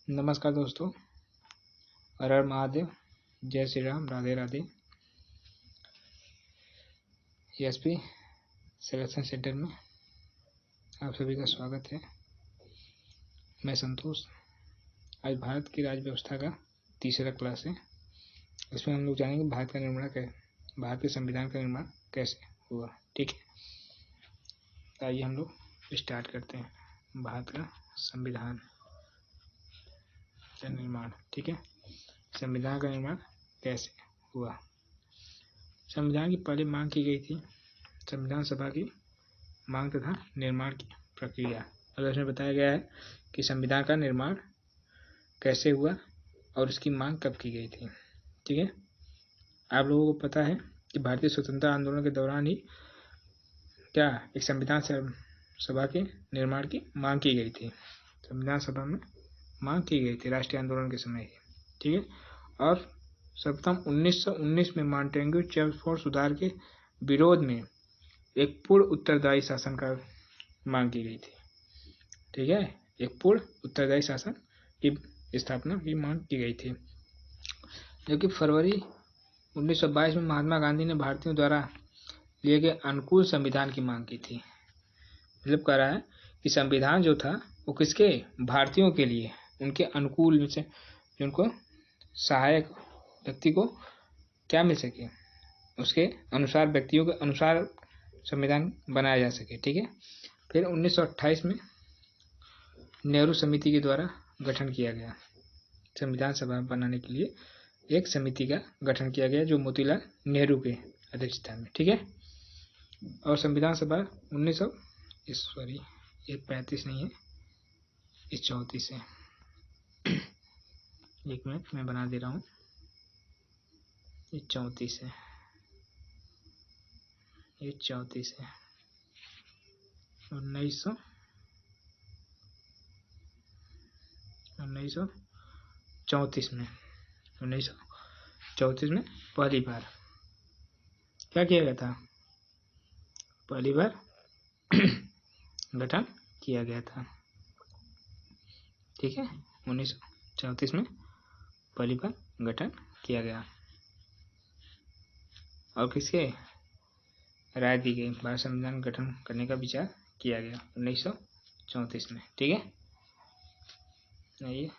नमस्कार दोस्तों, हर हर महादेव, जय Shri Ram, Radhe Radhe. SP selection centre में आप सभी का स्वागत है। मैं संतोष। आज भारत की राज्य व्यवस्था का तीसरा क्लास है। इसमें हम लोग जानेंगे भारत के संविधान का निर्माण कैसे हुआ। ठीक है, आइए हम लोग स्टार्ट करते हैं। भारत का संविधान का निर्माण। ठीक है, संविधान का निर्माण कैसे हुआ। संविधान की पहले मांग की गई थी संविधान सभा की मांग तथा निर्माण की प्रक्रिया। और इसमें बताया गया है कि संविधान का निर्माण कैसे हुआ और इसकी मांग कब की गई थी। ठीक है, आप लोगों को पता है कि भारतीय स्वतंत्रता आंदोलन के दौरान ही एक संविधान सभा के निर्माण की मांग की गई थी। संविधान सभा में मांग की गई थी राष्ट्रीय आंदोलन के समय ही। ठीक है, और सर्वप्रथम 1919 में मॉन्टेग्यू चेम्सफोर्ड सुधार के विरोध में एक पूर्ण उत्तरदायी शासन का मांग की गई थी। ठीक है, एक पूर्ण उत्तरदायी शासन की स्थापना की मांग की गई थी, जो कि फरवरी 1922 में महात्मा गांधी ने भारतीयों द्वारा लिए गए अनुकूल संविधान की मांग की थी। मतलब कह रहा है कि संविधान जो था वो किसके, भारतीयों के लिए, उनके अनुकूल में से, जो उनको सहायक व्यक्ति को क्या मिल सके, उसके अनुसार, व्यक्तियों के अनुसार संविधान बनाया जा सके। ठीक है, फिर 1928 में नेहरू समिति के द्वारा गठन किया गया। संविधान सभा बनाने के लिए एक समिति का गठन किया गया, जो मोतीलाल नेहरू के अध्यक्षता में। ठीक है, और संविधान सभा 35 नहीं है, इस 34 है। एक मिनट मैं बना दे रहा हूँ। ये 34 है, ये 34 है। 1934 में पहली बार क्या किया गया था, पहली बार गठन किया गया था। ठीक है, 1934 में पहली बार गठन किया गया और किसके राय दी गई, भारत संविधान गठन करने का विचार किया गया 1934 में। ठीक है, आइए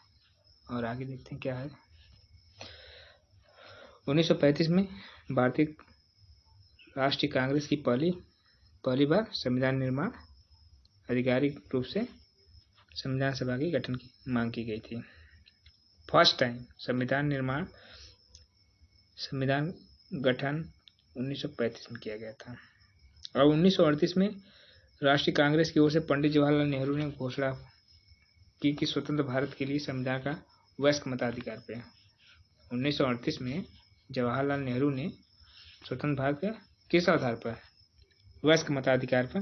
और आगे देखते हैं क्या है। 1935 में भारतीय राष्ट्रीय कांग्रेस की पहली बार संविधान निर्माण आधिकारिक रूप से संविधान सभा के गठन की मांग की गई थी। फर्स्ट टाइम संविधान गठन 1935 में किया गया था। और 1938 में राष्ट्रीय कांग्रेस की ओर से पंडित जवाहरलाल नेहरू ने घोषणा की कि स्वतंत्र भारत के लिए संविधान का वयस्क मताधिकार पे। 1938 में जवाहरलाल नेहरू ने स्वतंत्र भारत का किस आधार पर, वयस्क मताधिकार पर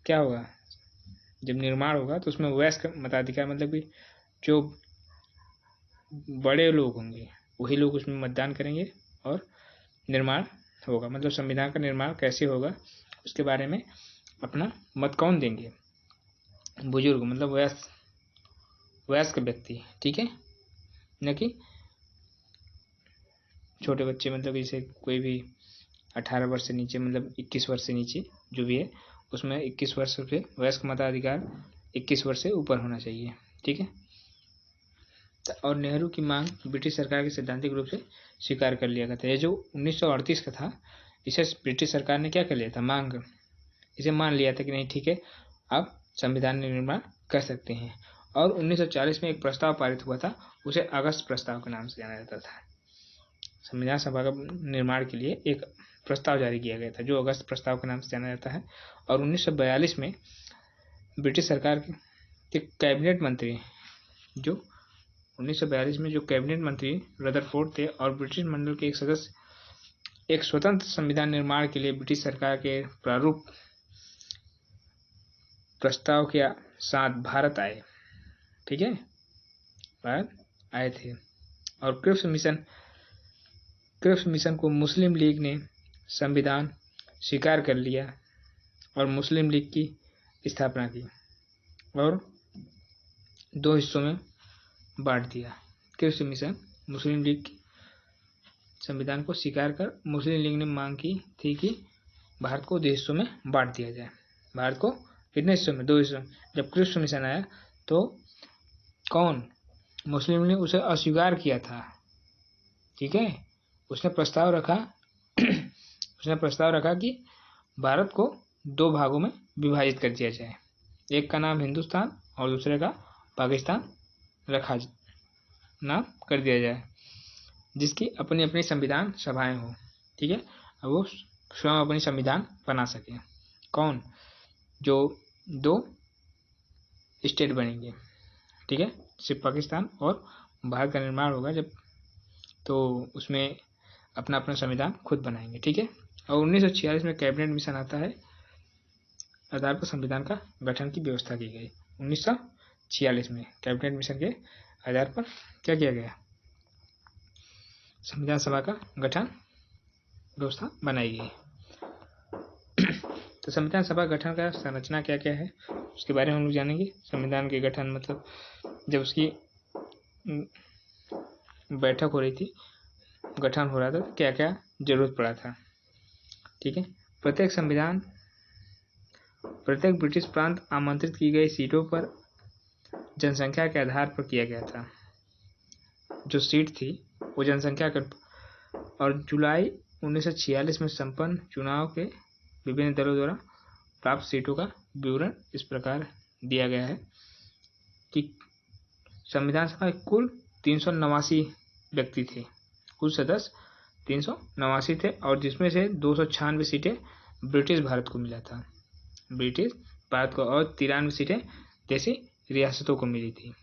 क्या होगा, जब निर्माण होगा तो उसमें वयस्क मताधिकार मतलब कि जो बड़े लोग होंगे वही लोग उसमें मतदान करेंगे और निर्माण होगा। मतलब संविधान का निर्माण कैसे होगा उसके बारे में अपना मत कौन देंगे, बुजुर्ग, मतलब वयस्क व्यक्ति। ठीक है, न कि छोटे बच्चे, मतलब जैसे कोई भी 18 वर्ष से नीचे, मतलब 21 वर्ष से नीचे जो भी है, उसमें 21 वर्ष से वयस्क मताधिकार 21 वर्ष से ऊपर होना चाहिए। ठीक है, और नेहरू की मांग ब्रिटिश सरकार के सैद्धांतिक रूप से स्वीकार कर लिया गया था। ये जो 1938 का था, इसे ब्रिटिश सरकार ने क्या कर लिया था, इसे मान लिया था कि नहीं ठीक है, आप संविधान निर्माण कर सकते हैं। और 1940 में एक प्रस्ताव पारित हुआ था, उसे अगस्त प्रस्ताव के नाम से जाना जाता था। संविधान सभा का निर्माण के लिए एक प्रस्ताव जारी किया गया था, जो अगस्त प्रस्ताव के नाम से जाना जाता है। और 1942 में ब्रिटिश सरकार के कैबिनेट मंत्री, जो 1942 में जो कैबिनेट मंत्री रदरफोर्ड थे, और ब्रिटिश मंडल के एक सदस्य एक स्वतंत्र संविधान निर्माण के लिए ब्रिटिश सरकार के प्रारूप प्रस्ताव के साथ भारत आए। ठीक है, भारत आए थे। और क्रिप्स मिशन को मुस्लिम लीग ने संविधान स्वीकार कर लिया और मुस्लिम लीग की स्थापना की और 2 हिस्सों में बांट दिया। कृषि मिशन मुस्लिम लीग की संविधान को स्वीकार कर मुस्लिम लीग ने मांग की थी कि भारत को 2 हिस्सों में बांट दिया जाए। भारत को कितने हिस्सों में? 2 हिस्सों में। जब कृषि मिशन आया तो कौन? मुस्लिम लीग ने उसे अस्वीकार किया था। ठीक है, उसने प्रस्ताव रखा कि भारत को 2 भागों में विभाजित कर दिया जाए। एक का नाम हिंदुस्तान और दूसरे का पाकिस्तान नाम कर दिया जाए, जिसकी अपनी अपनी संविधान सभाएं हो। ठीक है, अब वो स्वयं अपनी संविधान बना सके। कौन? जो 2 स्टेट बनेंगे। ठीक है, सिर्फ पाकिस्तान और भारत का निर्माण होगा जब, तो उसमें अपना अपना संविधान खुद बनाएंगे। ठीक है, और 1946 में कैबिनेट मिशन आता है, आधार पर संविधान का गठन की व्यवस्था की गई। 1946 में कैबिनेट मिशन के आधार पर क्या किया गया? संविधान सभा का गठन व्यवस्था बनाई गई। तो संविधान सभा गठन का संरचना क्या क्या है उसके बारे में हम लोग जानेंगे। संविधान के गठन मतलब जब उसकी बैठक हो रही थी, गठन हो रहा था, क्या क्या जरूरत पड़ा था। ठीक है, प्रत्येक ब्रिटिश प्रांत आमंत्रित की गई सीटों पर जनसंख्या के आधार पर किया गया था। जो सीट थी वो जनसंख्या के, और जुलाई 1946 में संपन्न चुनाव के विभिन्न दलों द्वारा प्राप्त सीटों का विवरण इस प्रकार दिया गया है कि संविधान सभा में कुल 389 व्यक्ति थे, कुल सदस्य 389 थे, और जिसमें से 296 सीटें ब्रिटिश भारत को मिला था, ब्रिटिश भारत को, और 93 सीटें देशी रियासतों को मिली थी।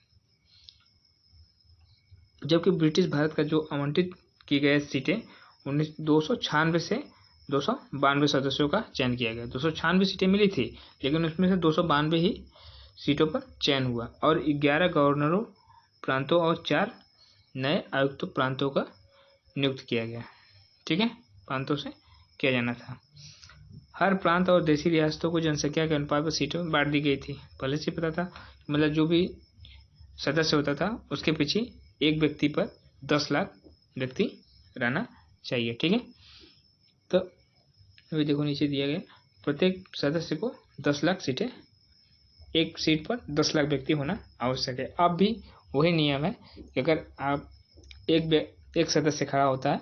जबकि ब्रिटिश भारत का जो आवंटित की गई सीटें 296 से 292 सदस्यों का चयन किया गया। 296 सीटें मिली थी, लेकिन उसमें से 292 ही सीटों पर चयन हुआ, और 11 गवर्नरों प्रांतों और 4 नए आयुक्त प्रांतों का नियुक्त किया गया। ठीक है, प्रांतों से किया जाना था। हर प्रांत और देशी रियासतों को जनसंख्या के अनुपात पर सीटों में बांट दी गई थी। पहले से पता था, मतलब जो भी सदस्य होता था उसके पीछे एक व्यक्ति पर 10 लाख व्यक्ति रहना चाहिए। ठीक है, तो अभी देखो नीचे दिया गया, प्रत्येक सदस्य को 10 लाख सीटें, एक सीट पर 10 लाख व्यक्ति होना आवश्यक है। अब भी वही नियम है कि अगर आप एक सदस्य खड़ा होता है,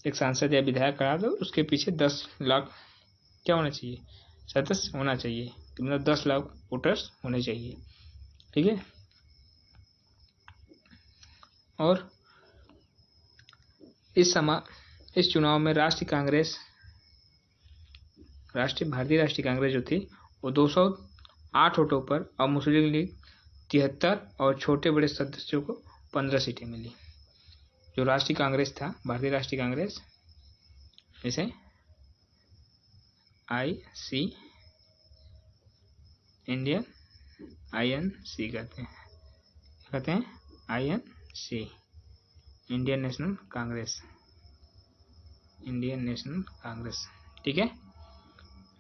एक सांसद या विधायक खड़ा, तो उसके पीछे 10 लाख क्या होना चाहिए? सदस्य होना चाहिए, मतलब 10 लाख वोटर्स होने चाहिए। ठीक है, और इस चुनाव में भारतीय राष्ट्रीय कांग्रेस जो थी वो 208 वोटों पर, और मुस्लिम लीग 73 और छोटे बड़े सदस्यों को 15 सीटें मिली। जो राष्ट्रीय कांग्रेस था, भारतीय राष्ट्रीय कांग्रेस, इसे IC इंडियन INC कहते हैं, INC इंडियन नेशनल कांग्रेस। ठीक है,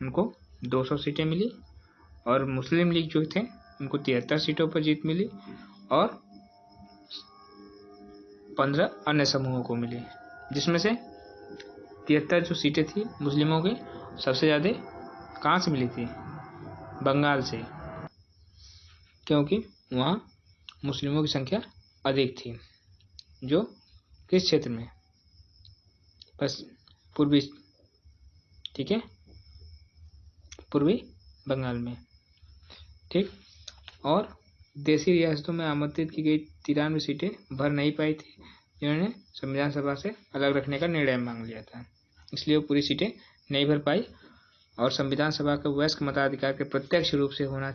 उनको 200 सीटें मिली, और मुस्लिम लीग जो थे उनको 73 सीटों पर जीत मिली, और 15 अन्य समूहों को मिली, जिसमें से 73 जो सीटें थी मुस्लिमों की, सबसे ज़्यादा कहाँ से मिली थी? बंगाल से, क्योंकि वहाँ मुस्लिमों की संख्या अधिक थी। जो किस क्षेत्र में? बस पूर्वी, ठीक है, पूर्वी बंगाल में। ठीक, और देशी रियासतों में आमंत्रित की गई 93 सीटें भर नहीं पाई थी, जिन्होंने संविधान सभा से अलग रखने का निर्णय मांग लिया था, इसलिए वो पूरी सीटें नहीं भर पाई। और संविधान सभा का वयस्क मताधिकार के प्रत्यक्ष रूप से होना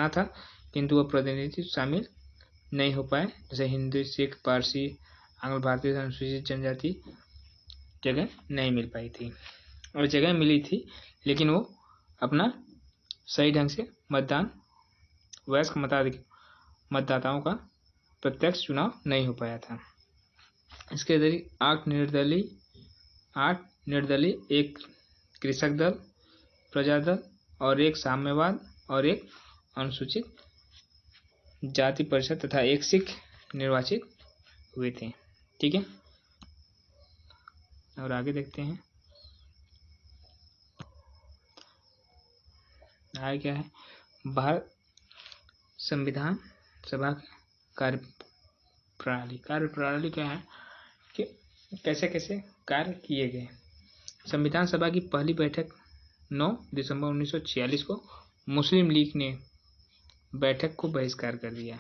था, किंतु वह प्रतिनिधि शामिल नहीं हो पाए, जैसे हिंदू, सिख, पारसी, आंग्ल भारतीय, अनुसूचित जनजाति जगह नहीं मिल पाई थी, और जगह मिली थी लेकिन वो अपना सही ढंग से वयस्क मतदाताओं का प्रत्यक्ष चुनाव नहीं हो पाया था। इसके अतिरिक्त 8 निर्दलीय, एक कृषक दल, प्रजा दल, और एक साम्यवाद, और एक अनुसूचित जाति परिषद तथा एक सिख निर्वाचित हुए थे। ठीक है, और आगे देखते हैं आगे क्या है। भारत संविधान सभा कार्यप्रणाली क्या है कि कैसे कैसे कार्य किए गए। संविधान सभा की पहली बैठक 9 दिसंबर 1946 को मुस्लिम लीग ने बैठक को बहिष्कार कर दिया।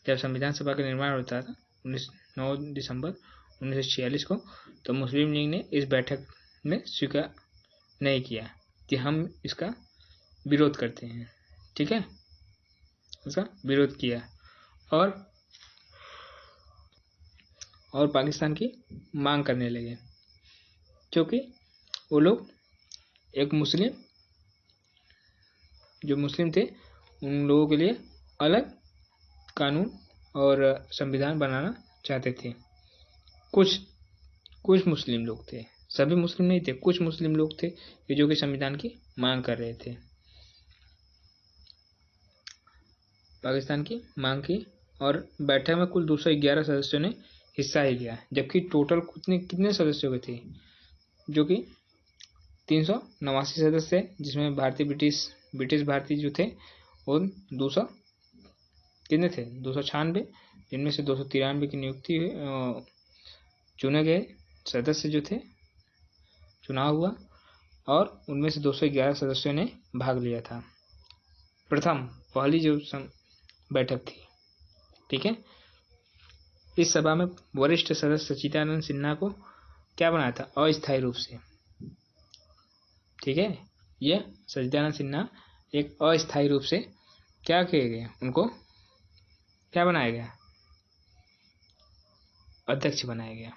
जब संविधान सभा का निर्माण होता था 9 दिसंबर 1946 को, तो मुस्लिम लीग ने इस बैठक में स्वीकार नहीं किया कि हम इसका विरोध करते हैं। ठीक है, इसका विरोध किया और पाकिस्तान की मांग करने लगे, क्योंकि वो लोग एक जो मुस्लिम थे उन लोगों के लिए अलग कानून और संविधान बनाना चाहते थे। कुछ मुस्लिम लोग थे, सभी मुस्लिम नहीं थे, कुछ मुस्लिम लोग थे कि जो कि संविधान की मांग कर रहे थे, पाकिस्तान की मांग की। और बैठक में कुल 211 सदस्यों ने हिस्सा ही लिया, जबकि टोटल कितने सदस्यों के थे, जो कि 389 सदस्य, जिसमें भारतीय ब्रिटिश भारतीय जो थे वो 200 कितने थे 296, जिनमें से 293 की नियुक्ति चुने गए सदस्य जो थे, चुनाव हुआ और उनमें से 211 सदस्यों ने भाग लिया था। पहली जो बैठक थी। ठीक है, इस सभा में वरिष्ठ सदस्य सच्चिदानंद सिन्हा को क्या बनाया था, अस्थायी रूप से। ठीक है, यह सच्चिदानंद सिन्हा एक अस्थायी रूप से क्या किए गए, उनको क्या बनाया गया, अध्यक्ष बनाया गया।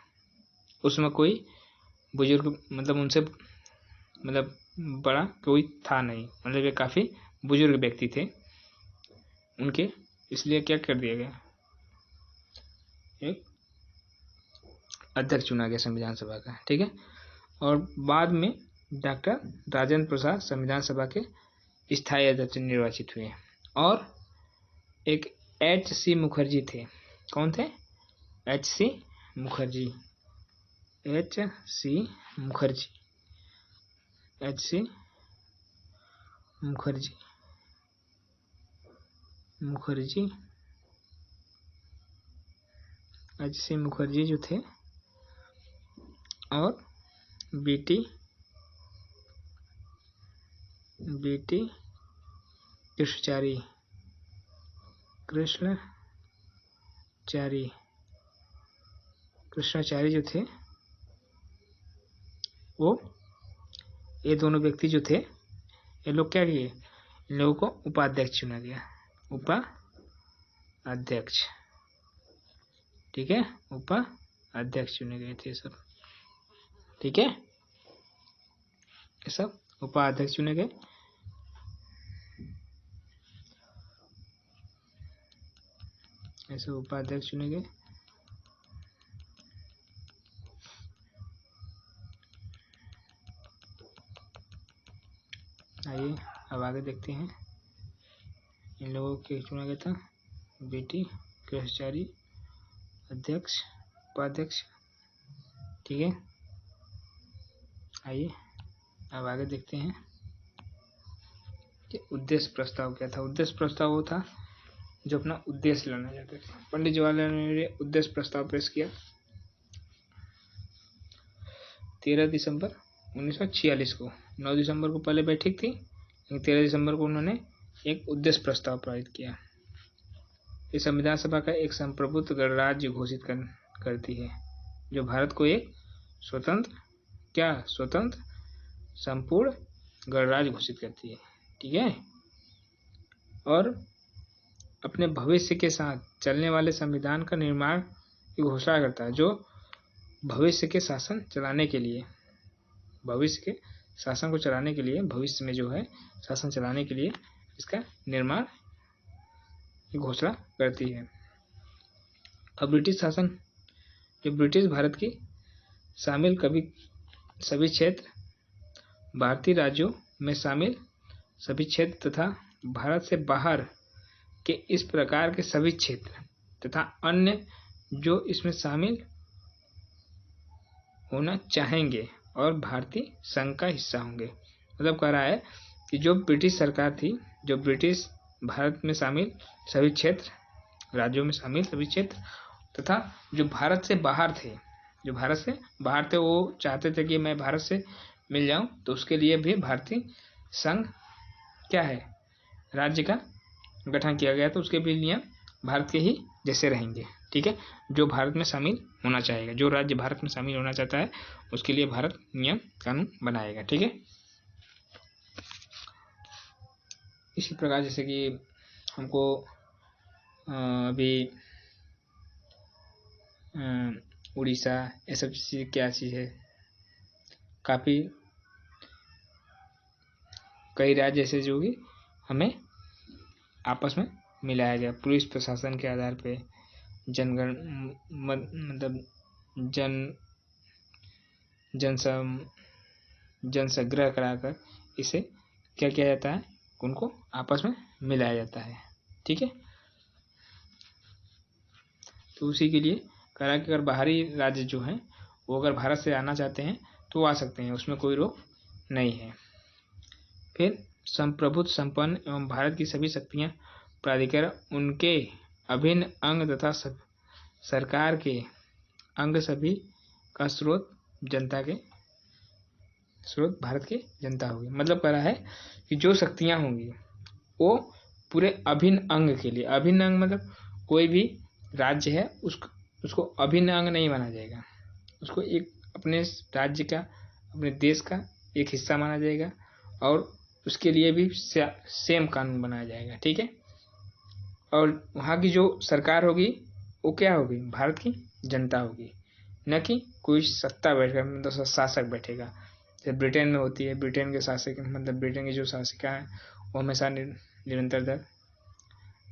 उसमें कोई बुजुर्ग उनसे बड़ा कोई था नहीं, ये काफी बुजुर्ग व्यक्ति थे उनके, इसलिए क्या कर दिया गया, एक अध्यक्ष चुना गया संविधान सभा का। ठीक है, और बाद में डॉक्टर राजेंद्र प्रसाद संविधान सभा के स्थायी अध्यक्ष निर्वाचित हुए और एक H.C. मुखर्जी थे। कौन थे? H.C. मुखर्जी। H.C. मुखर्जी जो थे और बीटी कृष्णाचारी जो थे, वो ये दोनों व्यक्ति जो थे, ये लोग क्या किए, इन लोगों को उपाध्यक्ष चुना गया, उपाध्यक्ष। ठीक है, उपाध्यक्ष चुने गए थे सब। ठीक है, ये सब उपाध्यक्ष चुने गए। ऐसे उपाध्यक्ष चुने गए। आइए अब आगे देखते हैं, इन लोगों को चुना गया था, बीटी कृष्णाचारी अध्यक्ष, उपाध्यक्ष। ठीक है, आइए अब आगे देखते हैं कि उद्देश्य प्रस्ताव क्या था। उद्देश्य प्रस्ताव वो था जो अपना उद्देश्य लाना चाहते थे। पंडित जवाहरलाल नेहरू ने उद्देश्य प्रस्ताव पेश किया 13 दिसंबर 1946 को। 9 दिसंबर को पहले बैठक थी, लेकिन 13 दिसंबर को उन्होंने एक उद्देश्य प्रस्ताव पारित किया। इस संविधान सभा का एक संप्रभुत्व गणराज्य घोषित करती है, जो भारत को एक स्वतंत्र संपूर्ण गणराज्य घोषित करती है। ठीक है, और अपने भविष्य के साथ चलने वाले संविधान का निर्माण की घोषणा करता है, जो भविष्य के शासन चलाने के लिए, भविष्य में जो है शासन चलाने के लिए इसका निर्माण की घोषणा करती है। अब ब्रिटिश शासन, जो ब्रिटिश भारत की शामिल सभी क्षेत्र, भारतीय राज्यों में शामिल सभी क्षेत्र तथा भारत से बाहर कि इस प्रकार के सभी क्षेत्र तथा अन्य जो इसमें शामिल होना चाहेंगे और भारतीय संघ का हिस्सा होंगे। मतलब कह रहा है कि जो ब्रिटिश सरकार थी, जो ब्रिटिश भारत में शामिल सभी क्षेत्र, राज्यों में शामिल सभी क्षेत्र तथा जो भारत से बाहर थे, वो चाहते थे कि मैं भारत से मिल जाऊं, तो उसके लिए भी भारतीय संघ क्या है, राज्य का गठन किया गया। तो उसके भी नियम भारत के ही जैसे रहेंगे। ठीक है, जो भारत में शामिल होना चाहेगा, जो राज्य भारत में शामिल होना चाहता है, उसके लिए भारत नियम कानून बनाएगा। ठीक है, इसी प्रकार जैसे कि हमको अभी उड़ीसा, ये सब चीज़ क्या चीज़ है, काफ़ी कई राज्य ऐसे जो कि हमें आपस में मिलाया गया पुलिस प्रशासन के आधार पे, जनगण मतलब जनसंग्रह कराकर इसे क्या किया जाता है, उनको आपस में मिलाया जाता है। ठीक है, तो उसी के लिए करा कि अगर बाहरी राज्य जो हैं वो अगर भारत से आना चाहते हैं तो आ सकते हैं, उसमें कोई रोक नहीं है। फिर संप्रभुत्व संपन्न एवं भारत की सभी शक्तियाँ, प्राधिकरण, उनके अभिन्न अंग तथा सरकार के अंग सभी का स्रोत भारत के जनता होगी। मतलब कह रहा है कि जो शक्तियाँ होंगी वो पूरे अभिन्न अंग के लिए, अभिन्न अंग मतलब कोई भी राज्य है उसको अभिन्न अंग नहीं माना जाएगा, उसको एक अपने राज्य का, अपने देश का एक हिस्सा माना जाएगा और उसके लिए भी सेम कानून बनाया जाएगा। ठीक है, और वहाँ की जो सरकार होगी वो क्या होगी, भारत की जनता होगी, न कि कोई सत्ता बैठेगा, मतलब शासक बैठेगा। जैसे ब्रिटेन में होती है, ब्रिटेन के शासक मतलब ब्रिटेन की जो शासिका है वो हमेशा निरंतर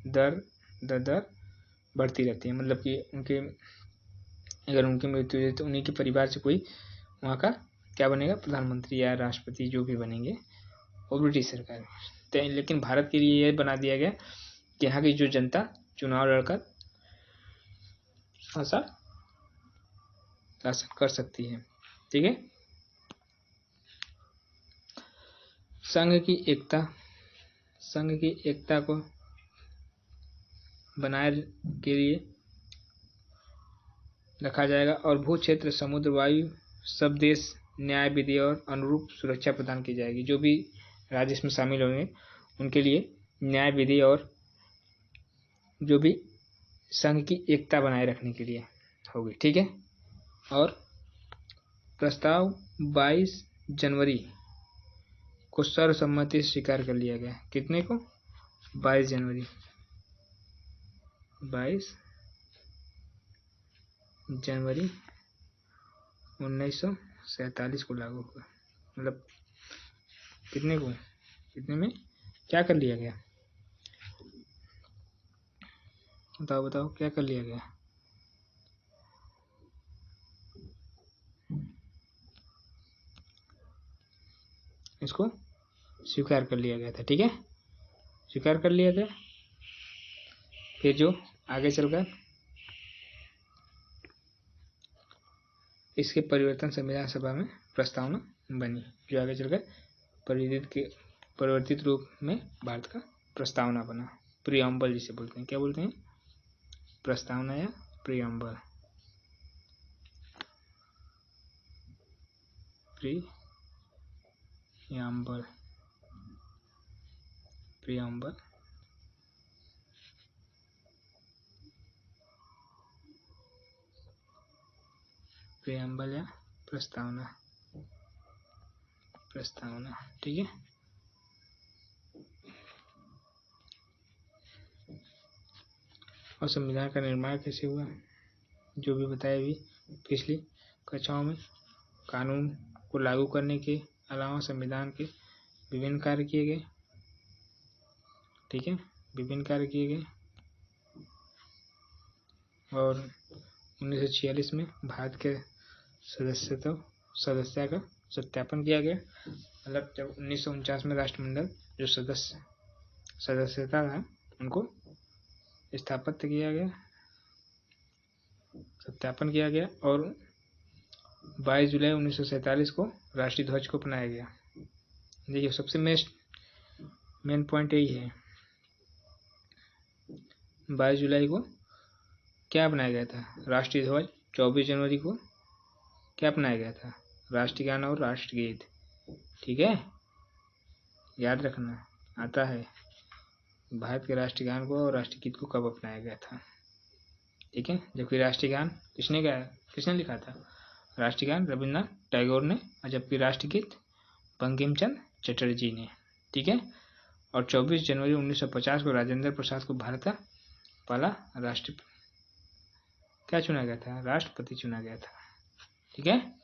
दर बढ़ती रहती है। मतलब कि उनके अगर उनकी मृत्यु हो जाए तो उन्हीं के परिवार से कोई वहाँ का क्या बनेगा, प्रधानमंत्री या राष्ट्रपति जो भी बनेंगे वो ब्रिटिश सरकार है। लेकिन भारत के लिए यह बना दिया गया कि यहाँ की जो जनता चुनाव लड़कर शासन कर सकती है। ठीक है, संघ की एकता को बनाए के लिए रखा जाएगा और भू क्षेत्र, समुद्र, वायु सब देश न्याय विधि और अनुरूप सुरक्षा प्रदान की जाएगी। जो भी राज्य इसमें शामिल होंगे उनके लिए न्याय विधि और जो भी संघ की एकता बनाए रखने के लिए होगी। ठीक है, और प्रस्ताव 22 जनवरी को सर्वसम्मति से स्वीकार कर लिया गया। कितने को, 22 जनवरी 1947 को लागू हुआ। मतलब कितने में क्या कर लिया गया, बताओ क्या कर लिया गया। इसको स्वीकार कर लिया गया था। ठीक है, स्वीकार कर लिया गया। फिर जो आगे चलकर इसके परिवर्तन संविधान सभा में प्रस्तावना बनी, जो आगे चलकर परिवर्तित रूप में भारत का प्रस्तावना बना। प्रियम्बल जिसे बोलते हैं, क्या बोलते हैं, प्रस्तावना या प्रियम्बल। प्रियम्बल या प्रस्तावना। ठीक है, और संविधान का निर्माण कैसे हुआ, जो भी बताया अभी पिछली कक्षाओं में। कानून को लागू करने के अलावा संविधान के विभिन्न कार्य किए गए। ठीक है, विभिन्न कार्य किए गए और 1946 में भारत के सदस्यता का सत्यापन किया गया। मतलब जब 1949 में राष्ट्रमंडल जो सदस्यता था उनको स्थापित किया गया, सत्यापन किया गया और 22 जुलाई 1947 को राष्ट्रीय ध्वज को अपनाया गया। देखिए सबसे मेन पॉइंट यही है, 22 जुलाई को क्या अपनाया गया था, राष्ट्रीय ध्वज। 24 जनवरी को क्या अपनाया गया था, राष्ट्रगान और राष्ट्रगीत। ठीक है, याद रखना आता है भारत के राष्ट्रगान को और राष्ट्रगीत को कब अपनाया गया था। ठीक है, जबकि राष्ट्रगान किसने लिखा था, राष्ट्रगान रविन्द्रनाथ टैगोर ने, और जबकि राष्ट्रगीत बंकिम चंद्र चटर्जी ने। ठीक है, और 24 जनवरी 1950 को राजेंद्र प्रसाद को भारत का पहला क्या चुना गया था, राष्ट्रपति चुना गया था। ठीक है,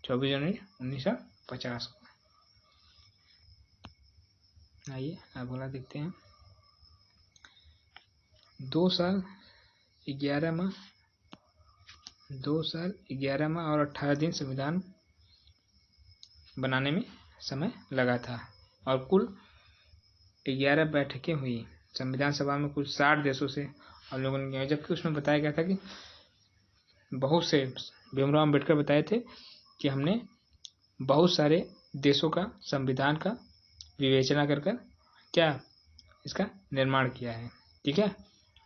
24 जनवरी 1950 को। आइए अगला देखते हैं। 2 साल 11 माह और 18 दिन संविधान बनाने में समय लगा था और कुल 11 बैठकें हुई। संविधान सभा में कुल 60 देशों से हम लोगों ने, जबकि उसमें बताया गया था कि बहुत से, भीमराव अम्बेडकर बताए थे कि हमने बहुत सारे देशों का संविधान का विवेचना कर क्या इसका निर्माण किया है। ठीक है,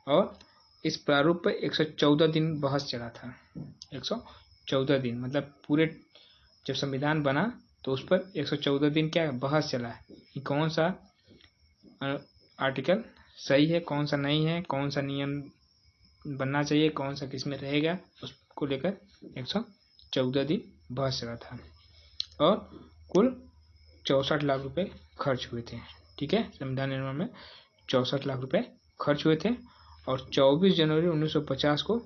और इस प्रारूप पर 114 दिन बहस चला था। 114 दिन मतलब पूरे, जब संविधान बना तो उस पर 114 दिन क्या बहस चला है कि कौन सा आर्टिकल सही है, कौन सा नहीं है, कौन सा नियम बनना चाहिए, कौन सा किस में रहेगा, उसको लेकर 114 दिन बहस चला था और कुल 64 लाख रुपए खर्च हुए थे। ठीक है, संविधान निर्माण में 64 लाख रुपए खर्च हुए थे और 24 जनवरी 1950 को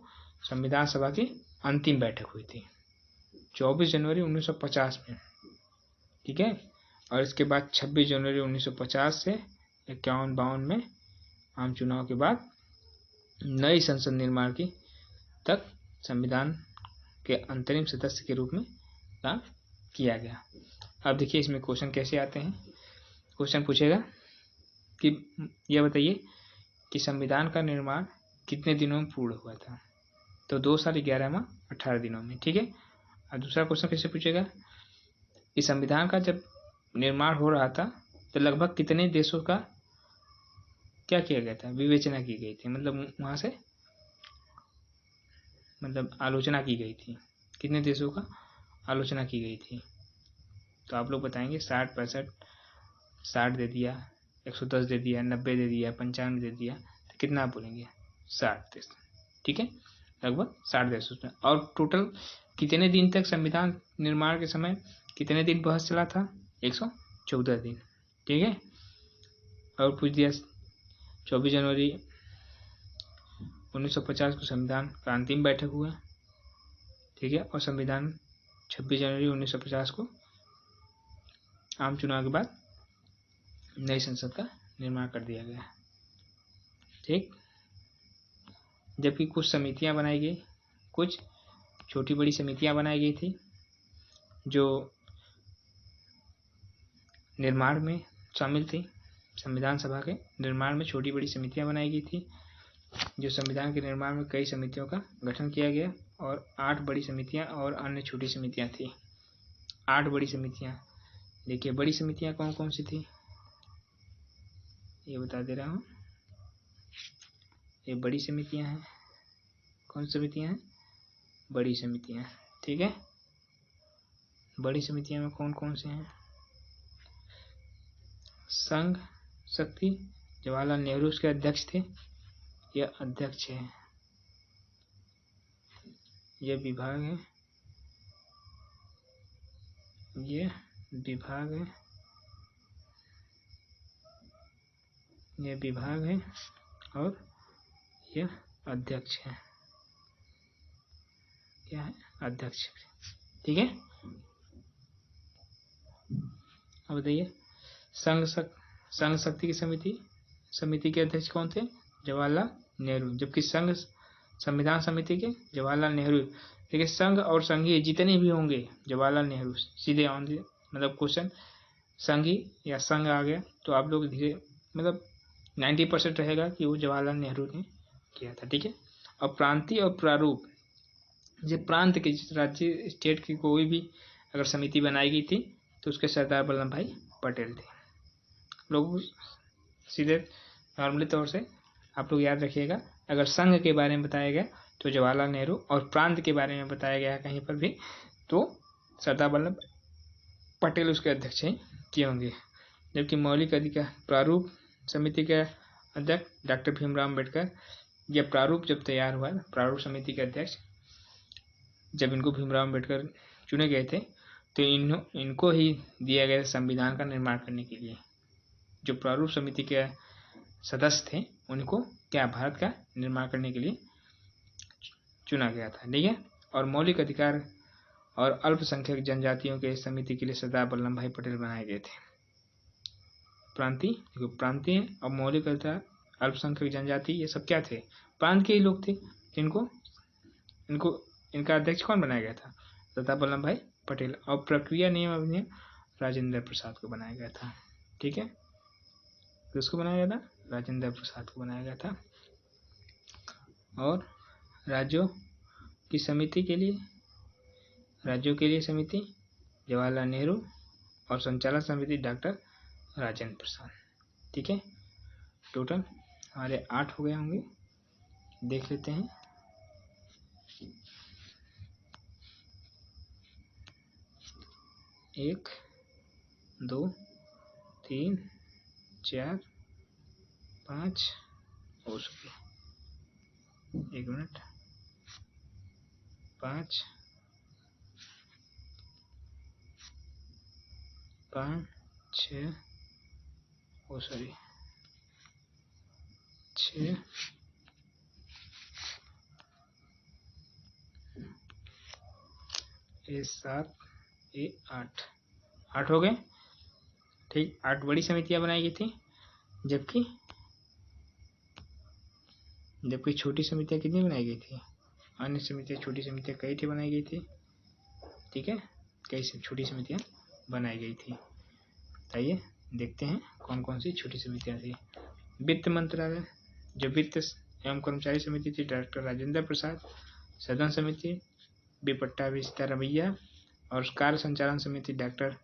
संविधान सभा की अंतिम बैठक हुई थी, 24 जनवरी 1950 में। ठीक है, और इसके बाद 26 जनवरी 1950 से 51-52 में आम चुनाव के बाद नई संसद निर्माण की तक संविधान के अंतरिम सदस्य के रूप में काम किया गया। अब देखिए इसमें क्वेश्चन कैसे आते हैं। क्वेश्चन पूछेगा कि यह बताइए कि संविधान का निर्माण कितने दिनों में पूर्ण हुआ था, तो 2 साल 11 माह 18 दिनों में। ठीक है, और दूसरा क्वेश्चन कैसे पूछेगा कि संविधान का जब निर्माण हो रहा था तो लगभग कितने देशों का क्या किया गया था, विवेचना की गई थी, मतलब वहाँ से आलोचना की गई थी, कितने देशों का आलोचना की गई थी। तो आप लोग बताएंगे 60, 65, 60 दे दिया, 110 दे दिया, 90 दे दिया, 95 दे दिया, तो कितना आप बोलेंगे, 60 देश। ठीक है, लगभग 60 देशों में। और टोटल कितने दिन तक संविधान निर्माण के समय कितने दिन बहस चला था, 114 दिन। ठीक है, और पूछ दिया 24 जनवरी 1950 को संविधान का अंतिम बैठक हुआ। ठीक है, और संविधान 26 जनवरी 1950 को आम चुनाव के बाद नई संसद का निर्माण कर दिया गया। ठीक, जबकि कुछ समितियां बनाई गई, कुछ छोटी बड़ी समितियां बनाई गई थी जो निर्माण में शामिल थी। संविधान सभा के निर्माण में छोटी बड़ी समितियां बनाई गई थी, जो संविधान के निर्माण में कई समितियों का गठन किया गया और 8 बड़ी समितियां और अन्य छोटी समितियां थी। 8 बड़ी समितियां। देखिए बड़ी समितियां कौन कौन सी थी ये बता दे रहा हूँ। ये बड़ी समितियां हैं। कौन समितियां हैं, बड़ी समितियां। ठीक है, बड़ी समितियां में कौन कौन से हैं, संघ शक्ति, जवाहरलाल नेहरू उसके अध्यक्ष थे, यह अध्यक्ष है, यह विभाग है, यह विभाग है, यह विभाग है और यह अध्यक्ष है, क्या है, अध्यक्ष। ठीक है, अब बताइए संघ शक्ति की समिति के अध्यक्ष कौन थे, जवाहरलाल नेहरू, जबकि संविधान समिति के जवाहरलाल नेहरू। देखिए संघ और संघीय जितने भी होंगे जवाहरलाल नेहरू, सीधे मतलब क्वेश्चन संघी या संघ आ गया तो आप लोग धीरे 90% रहेगा कि वो जवाहरलाल नेहरू ने किया था। ठीक है, और प्रांतीय और प्रारूप, जो प्रांत के राज्य स्टेट की कोई भी अगर समिति बनाई गई थी तो उसके सरदार वल्लभ भाई पटेल थे। लोग सीधे नॉर्मली तौर से आप लोग याद रखिएगा, अगर संघ के बारे में बताया गया तो जवाहरलाल नेहरू, और प्रांत के बारे में बताया गया कहीं पर भी तो सरदार वल्लभ पटेल उसके अध्यक्ष ही किए होंगे। जबकि मौलिक अधिकार प्रारूप समिति के अध्यक्ष डॉक्टर भीमराव अम्बेडकर, यह प्रारूप जब तैयार हुआ, प्रारूप समिति के अध्यक्ष जब इनको भीमराव अम्बेडकर चुने गए थे तो इनको ही दिया गया संविधान का निर्माण करने के लिए। जो प्रारूप समिति के सदस्य थे उनको क्या भारत का निर्माण करने के लिए चुना गया था। ठीक है, और मौलिक अधिकार और अल्पसंख्यक जनजातियों के समिति के लिए सरदार वल्लभ भाई पटेल बनाए गए थे। प्रांतीय और मौलिक अधिकार, अल्पसंख्यक जनजाति, ये सब क्या थे? प्रांत के ही लोग थे। इनका अध्यक्ष कौन बनाया गया था? सरदार वल्लभ भाई पटेल। और प्रक्रिया नियम अभिनय राजेंद्र प्रसाद को बनाया गया था। ठीक है, किसको बनाया गया था? राजेंद्र प्रसाद को बनाया गया था। और राज्यों की समिति के लिए, राज्यों के लिए समिति जवाहरलाल नेहरू, और संचालन समिति डॉक्टर राजेंद्र प्रसाद। ठीक है, टोटल हमारे 8 हो गए होंगे, देख लेते हैं। 1 2 3 4 5 हो सके 1 मिनट 5 6 ओ सॉरी 6 7 8 हो गए। ठीक, 8 बड़ी समितियां बनाई गई थी, जबकि छोटी समितियां कितनी बनाई गई थी? अन्य समितियां, छोटी समितियां कई थी बनाई गई थी। ठीक है, कई छोटी समितियां बनाई गई थी। आइए देखते हैं कौन कौन सी छोटी समितियां थी। वित्त मंत्रालय, जो वित्त एवं कर्मचारी समिति थी डॉक्टर राजेंद्र प्रसाद। सदन समिति विपट्टा विस्तार रवैया, और कार्य संचालन समिति डॉक्टर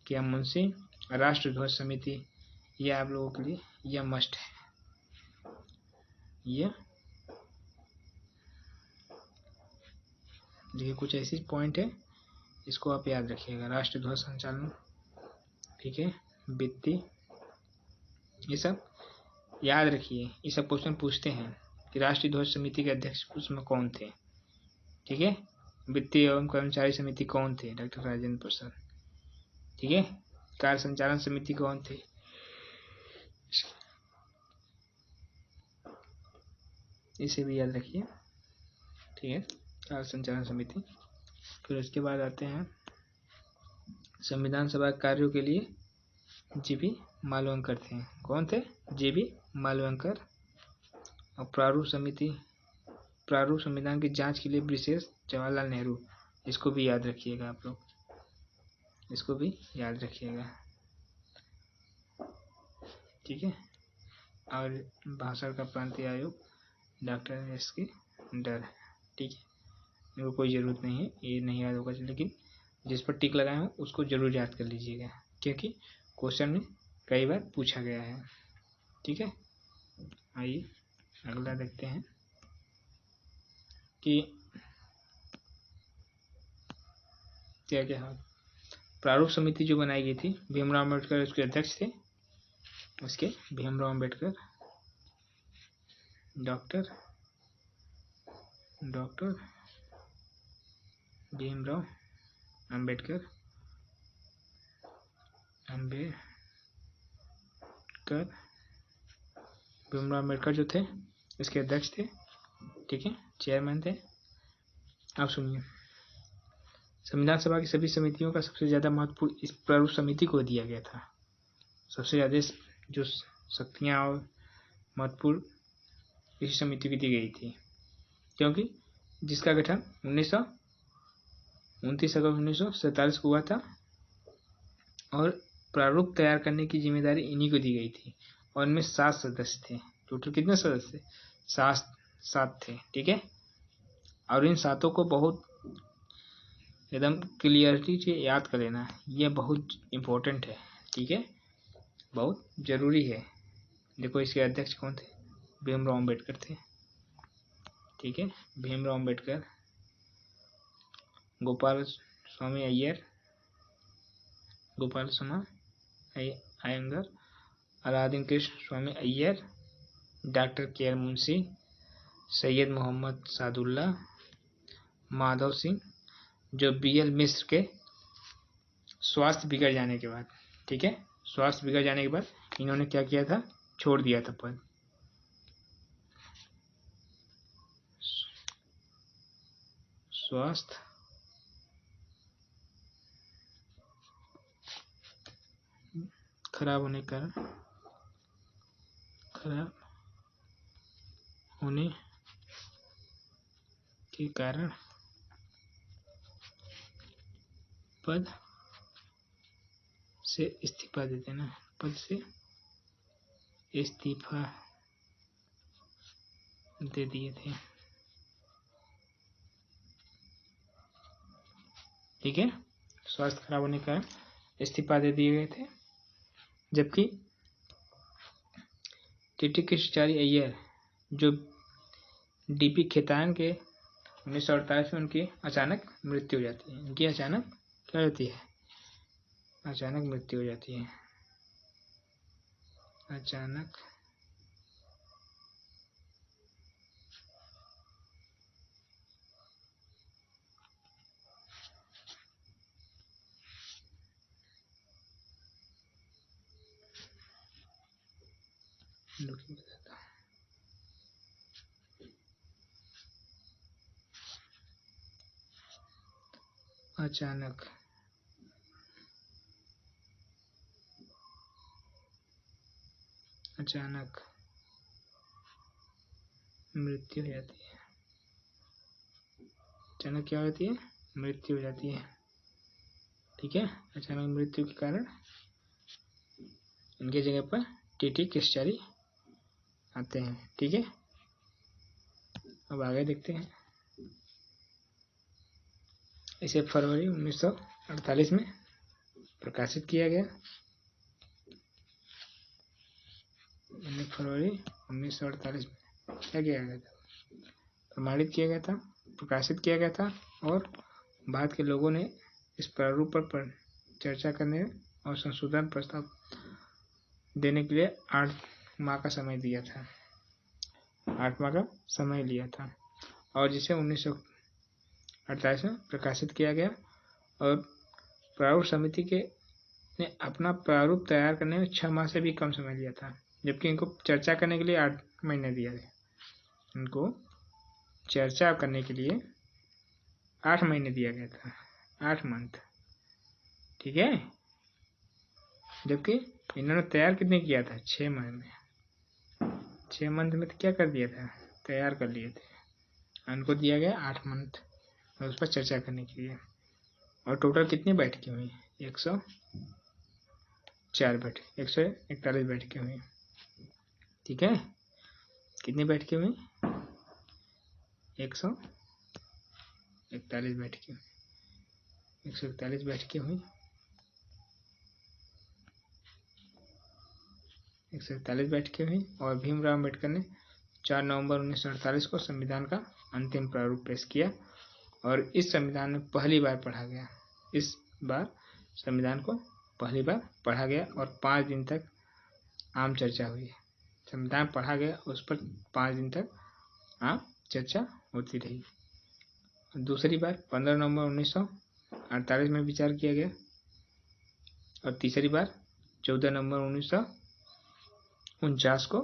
के मुंशी। राष्ट्र ध्वज समिति, यह आप लोगों के लिए यह मस्ट है, ये देखिए कुछ ऐसी पॉइंट है, इसको आप याद रखिएगा। राष्ट्र ध्वज संचालन, ठीक है, वित्तीय, ये सब याद रखिए। ये सब क्वेश्चन पूछते हैं कि राष्ट्रीय ध्वज समिति के अध्यक्ष उसमें कौन थे। ठीक है, वित्तीय एवं कर्मचारी समिति कौन थे? डॉक्टर राजेंद्र प्रसाद। ठीक है, कार्य संचालन समिति कौन थे? इसे भी याद रखिए। ठीक है, कार्य संचालन समिति। फिर उसके बाद आते हैं संविधान सभा कार्यों के लिए जीबी मालवंकर थे। कौन थे? जीबी मालवंकर। और प्रारूप समिति, प्रारूप संविधान की जांच के लिए विशेष जवाहरलाल नेहरू। इसको भी याद रखिएगा आप लोग, इसको भी याद रखिएगा। ठीक है, और भाषण का प्रांतीय आयोग डॉक्टर एस.के. डर। ठीक है, मेरे को कोई ज़रूरत नहीं है, ये नहीं याद होगा, लेकिन जिस पर टिक लगाए हो उसको जरूर याद कर लीजिएगा, क्योंकि क्वेश्चन में कई बार पूछा गया है। ठीक है, आइए अगला देखते हैं कि क्या क्या है। प्रारूप समिति जो बनाई गई थी, भीमराव अम्बेडकर उसके अध्यक्ष थे। उसके भीमराव अम्बेडकर, डॉक्टर भीमराव अम्बेडकर भीमराव अम्बेडकर जो थे इसके अध्यक्ष थे। ठीक है, चेयरमैन थे। आप सुनिए, संविधान सभा की सभी समितियों का सबसे ज़्यादा महत्वपूर्ण इस प्रारूप समिति को दिया गया था। सबसे ज़्यादा जो शक्तियाँ और महत्वपूर्ण इस समिति की दी गई थी, क्योंकि जिसका गठन 29 अगस्त 1947 को हुआ था, और प्रारूप तैयार करने की जिम्मेदारी इन्हीं को दी गई थी। और इनमें 7 सदस्य थे। टोटल कितने सदस्य थे? 7 थे। ठीक है, और इन 7 को बहुत एकदम क्लियरिटी से याद कर लेना, ये बहुत इम्पोर्टेंट है। ठीक है, बहुत जरूरी है। देखो इसके अध्यक्ष कौन थे, भीमराव अम्बेडकर थे। ठीक है, भीमराव अम्बेडकर, गोपाल स्वामी अय्यर, गोपाल स्वामी अयंगर, अलाउद्दीन कृष्ण स्वामी अय्यर, डॉक्टर के आर मुंशी, सैयद मोहम्मद सादुल्ला, माधव सिंह, जो BL मिश्र के स्वास्थ्य बिगड़ जाने के बाद, ठीक है, स्वास्थ्य बिगड़ जाने के बाद इन्होंने क्या किया था, छोड़ दिया था पद। स्वास्थ्य खराब होने के कारण, खराब होने के कारण पद से इस्तीफा दे देना, पद से इस्तीफा दे दिए थे। ठीक है, स्वास्थ्य खराब होने के कारण इस्तीफा दे दिए गए थे। जबकि TT कृष्णचारी अय्यर, जो DP खेतान के 1948 में उनकी अचानक मृत्यु हो जाती है। इनकी अचानक क्या होती है, अचानक मृत्यु हो जाती है। अचानक अचानक अचानक मृत्यु हो जाती है। अचानक क्या होती है, मृत्यु हो जाती है। ठीक है, अचानक मृत्यु के कारण इनके जगह पर TT कृष्णचारी आते हैं। ठीक है, अब आगे देखते हैं। इसे फरवरी 1948 में प्रकाशित किया गया। फरवरी 1948 में क्या किया गया था, प्रमाणित किया गया था, प्रकाशित किया गया था। और भारत के लोगों ने इस प्रारूप पर चर्चा करने और संशोधन प्रस्ताव देने के लिए 8 माह का समय दिया था, 8 माह का समय लिया था, और जिसे 1948 में प्रकाशित किया गया। और प्रारूप समिति के ने अपना प्रारूप तैयार करने में 6 माह से भी कम समय लिया था, जबकि इनको चर्चा करने के लिए 8 महीने दिया थे। इनको चर्चा करने के लिए 8 महीने दिया गया था, 8 मंथ। ठीक है, जबकि इन्होंने तैयार कितने किया था, 6 माह में, 6 मंथ में तो क्या कर दिया था, तैयार कर लिए थे। इनको दिया गया 8 मंथ और उस पर चर्चा करने के लिए। और टोटल कितनी बैठकें हुई, 104 बैठक, 141 बैठकें हुई। ठीक है, कितनी बैठकें हुई, 141 बैठकें, 141 बैठकें हुई, 141 बैठकें हुई। और भीमराव अम्बेडकर ने 4 नवंबर 1948 को संविधान का अंतिम प्रारूप पेश किया। और इस संविधान में पहली बार पढ़ा गया, इस बार संविधान को पहली बार पढ़ा गया और 5 दिन तक आम चर्चा हुई। संविधान पढ़ा गया, उस पर 5 दिन तक आम चर्चा होती रही। दूसरी बार 15 नवंबर 1948 में विचार किया गया। और तीसरी बार 14 नवंबर 1949 को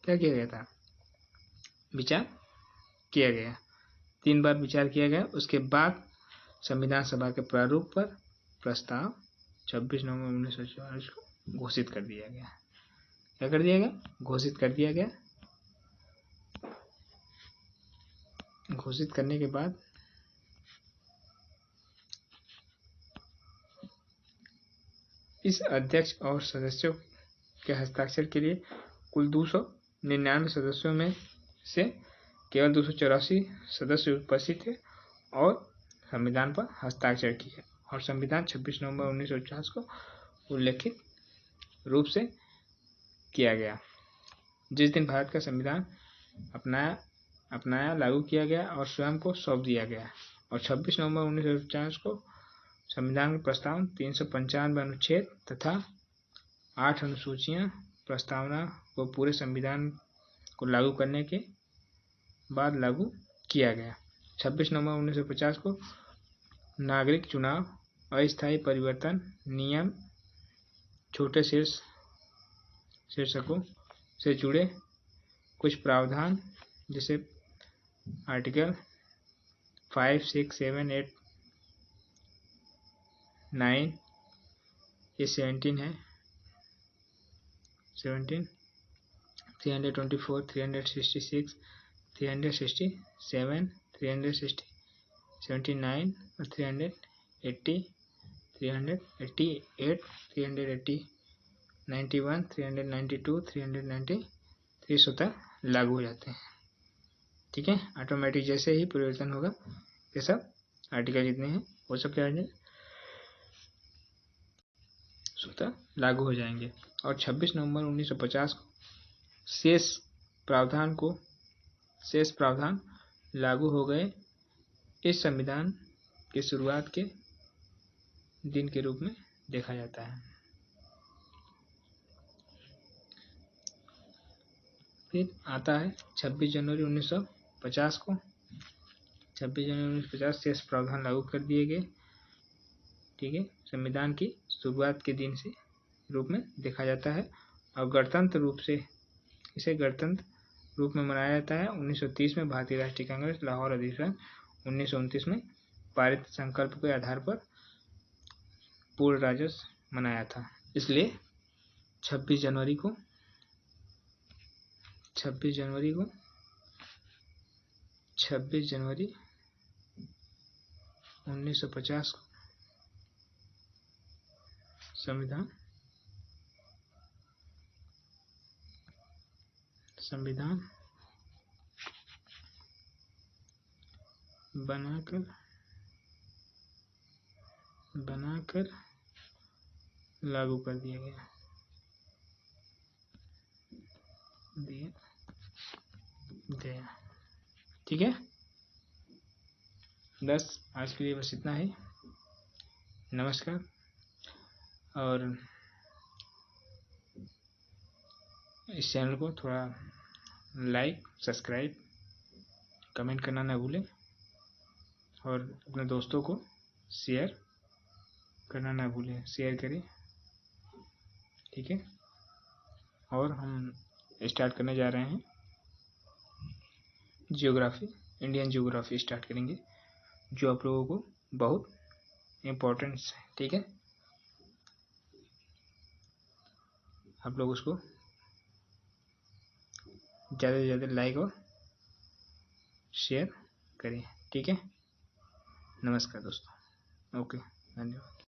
क्या किया गया था, विचार किया गया। 3 बार विचार किया गया। उसके बाद संविधान सभा के प्रारूप पर प्रस्ताव 26 नवंबर 1944 को घोषित कर दिया गया। क्या कर दिया गया, घोषित कर दिया गया। घोषित करने के बाद इस अध्यक्ष और सदस्यों के हस्ताक्षर के लिए कुल 200 99 सदस्यों में से केवल 284 सदस्य उपस्थित थे और संविधान पर हस्ताक्षर किए और संविधान 26 नवंबर 1950 को उल्लेखित रूप से किया गया। जिस दिन भारत का संविधान अपनाया लागू किया गया और स्वयं को सौंप दिया गया और 26 नवंबर 1950 को संविधान का प्रस्तावना 395 अनुच्छेद तथा 8 अनुसूचियां प्रस्तावना को पूरे संविधान को लागू करने के बाद लागू किया गया। 26 नवंबर 1950 को नागरिक चुनाव, अस्थायी परिवर्तन नियम, छोटे शीर्षकों से जुड़े कुछ प्रावधान जैसे आर्टिकल 5, 6, 7, 8, 9 ये 17 है, 17, 324, 366, 367, 379 और 380, 388, 380, 91, 392, 393 स्वतः लागू हो जाते हैं। ठीक है, ऑटोमेटिक जैसे ही परिवर्तन होगा ये सब आर्टिकल जितने हैं वो सब क्या हो जाएंगे, स्वतः लागू हो जाएंगे। और 26 नवंबर 1950 को शेष प्रावधान लागू हो गए। इस संविधान की शुरुआत के दिन के रूप में देखा जाता है। फिर आता है 26 जनवरी 1950 को। 26 जनवरी 1950 शेष प्रावधान लागू कर दिए गए। ठीक है, संविधान की शुरुआत के दिन से रूप में देखा जाता है और गणतंत्र रूप में मनाया जाता है। 1930 में भारतीय राष्ट्रीय कांग्रेस लाहौर अधिवेशन 1929 में पारित संकल्प के आधार पर पूर्ण राजस्व मनाया था। इसलिए 26 जनवरी 1950 को संविधान बनाकर लागू कर दिया गया। ठीक है, बस आज के लिए बस इतना ही। नमस्कार। और इस चैनल को थोड़ा लाइक, सब्सक्राइब, कमेंट करना ना भूलें और अपने दोस्तों को शेयर करना ना भूलें। शेयर करें। ठीक है, और हम स्टार्ट करने जा रहे हैं जियोग्राफी, इंडियन जियोग्राफी स्टार्ट करेंगे जो आप लोगों को बहुत इम्पोर्टेंस है। ठीक है, आप लोग उसको ज़्यादा से ज़्यादा लाइक और शेयर करें। ठीक है, नमस्कार दोस्तों। ओके, धन्यवाद।